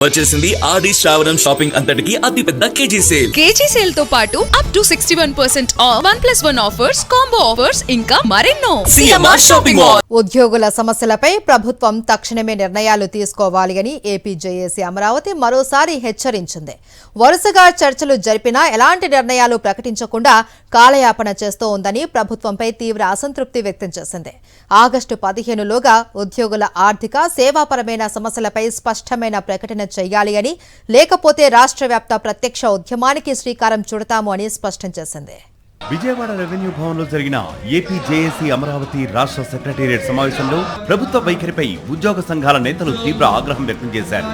వచ్చేసింది ఆది శ్రావణం షాపింగ్ అంతటికి అతిపెద్ద కేజీ సేల్ తో పాటు up to 61% of 1+1 offers, combo offers ఇంకా మరెన్నో. CMR shopping mall. ఉద్యోగుల సమస్యలపై ప్రభుత్వం తక్షణమే నిర్ణయాలు తీసుకోవాలి అని ఏపీ జేఏసీ అమరావతి మరోసారి హెచ్చరించింది. వరుసగా చర్చలు జరిపినా ఎలాంటి నిర్ణయాలు ప్రకటించకుండా కాలయాపన చేస్తూ ఉందని ప్రభుత్వంపై తీవ్ర అసంతృప్తి వ్యక్తం చేసింది. ఆగస్టు 15లోగా ఉద్యోగుల ఆర్థిక, సేవాపరమైన సమస్యలపై స్పష్టమైన ప్రకటన చేయాలి అని, లేకపోతే రాష్ట్ర వ్యాప్త ప్రత్యక్ష ఉద్యమానికి శ్రీకారం చుడతాము అని స్పష్టం చేసింది. విజయవాడ రెవెన్యూ భవన్లో జరిగిన ఏపీ జేఏసీ అమరావతి రాష్ట్ర సెక్రటేరియట్ సమావేశంలో ప్రభుత్వ వైఖరిపై ఉద్యోగ సంఘాల నేతలు తీవ్ర ఆగ్రహం వ్యక్తం చేశారు.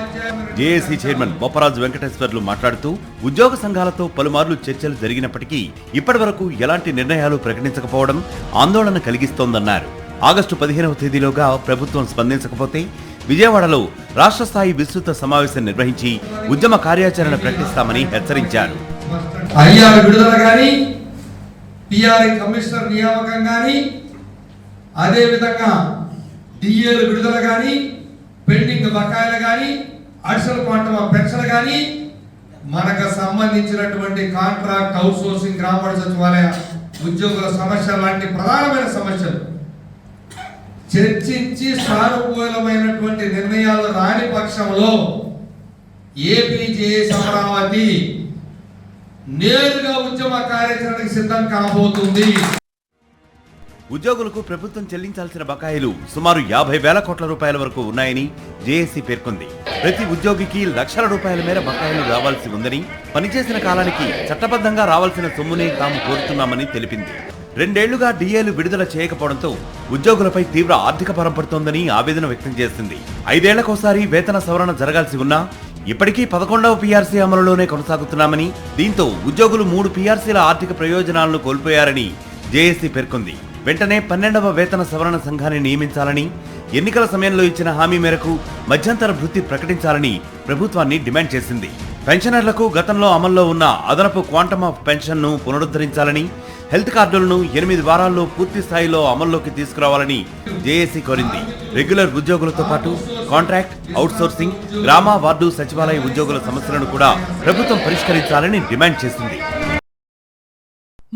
జేఏసీ చైర్మన్ బొప్పరాజు వెంకటేశ్వర్లు మాట్లాడుతూ ఉద్యోగ సంఘాలతో పలుమార్లు చర్చలు జరిగినప్పటికీ ఇప్పటి వరకు ఎలాంటి నిర్ణయాలు ప్రకటించకపోవడం ఆందోళన కలిగిస్తోందన్నారు. ఆగస్టు 15వ తేదీలోగా ప్రభుత్వం స్పందించకపోతే విజయవాడలో రాష్ట్ర స్థాయి విస్తృత సమావేశం నిర్వహించి ఉద్యమ కార్యాచరణ ప్రకటిస్తామని హెచ్చరించారు. కమిషనర్ నియామకం కానీ, అదేవిధంగా డిఏలు విడుదల కానీ, పెండింగ్ బకాయిలు కానీ, అడిషనల్ క్వాంటమ్ ఆఫ్ పెన్షన్ కానీ, మనకు సంబంధించినటువంటి కాంట్రాక్ట్ అవుట్ సోర్సింగ్, గ్రామ సచివాలయ ఉద్యోగుల సమస్యలు లాంటి ప్రధానమైన సమస్యలు చర్చించి సానుకూలమైనటువంటి నిర్ణయాలు రాని పక్షంలో ఏపీ జేఏసీ అమరావతి నేరుగా ఉద్యమ కార్యాచరణకు సిద్ధం కాబోతుంది. ఉద్యోగులకు ప్రభుత్వం చెల్లించాల్సిన బకాయిలు సుమారు 50,000 కోట్ల రూపాయల వరకు ఉన్నాయని జేఏసీ పేర్కొంది. ప్రతి ఉద్యోగికి లక్షల రూపాయల మేర బకాయిలు రావాల్సి ఉందని, పనిచేసిన కాలానికి చట్టబద్ధంగా రావాల్సిన సొమ్మునే తాము కోరుతున్నామని తెలిపింది. 2 ఏళ్లుగా డిఏలు విడుదల చేయకపోవడంతో ఉద్యోగులపై తీవ్ర ఆర్థిక భారం పడుతోందని ఆవేదన వ్యక్తం చేసింది. 5 ఏళ్లకోసారి వేతన సవరణ జరగాల్సి ఉన్నా ఇప్పటికీ 11వ పీఆర్సీ అమలులోనే కొనసాగుతున్నామని, దీంతో ఉద్యోగులు 3 పీఆర్సీల ఆర్థిక ప్రయోజనాలను కోల్పోయారని జేఏసీ పేర్కొంది. వెంటనే 12వ వేతన సవరణ సంఘాన్ని నియమించాలని, ఎన్నికల సమయంలో ఇచ్చిన హామీ మేరకు మధ్యంతర భృతి ప్రకటించాలని ప్రభుత్వాన్ని డిమాండ్ చేసింది. పెన్షనర్లకు గతంలో అమల్లో ఉన్న అదనపు క్వాంటమ్ ఆఫ్ పెన్షన్ను పునరుద్ధరించాలని, హెల్త్ కార్డులను 8 వారాల్లో పూర్తి స్థాయిలో అమల్లోకి తీసుకురావాలని జేఏసీ కోరింది. రెగ్యులర్ ఉద్యోగులతో పాటు కాంట్రాక్ట్, అవుట్సోర్సింగ్, గ్రామ, వార్డు, సచివాలయ ఉద్యోగుల సమస్యలను కూడా ప్రభుత్వం పరిష్కరించాలని డిమాండ్ చేసింది.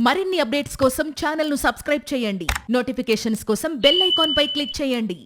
మరిన్ని అప్డేట్స్ కోసం ఛానల్ ను సబ్స్క్రైబ్ చేయండి. నోటిఫికేషన్స్ కోసం బెల్ ఐకాన్ పై క్లిక్ చేయండి.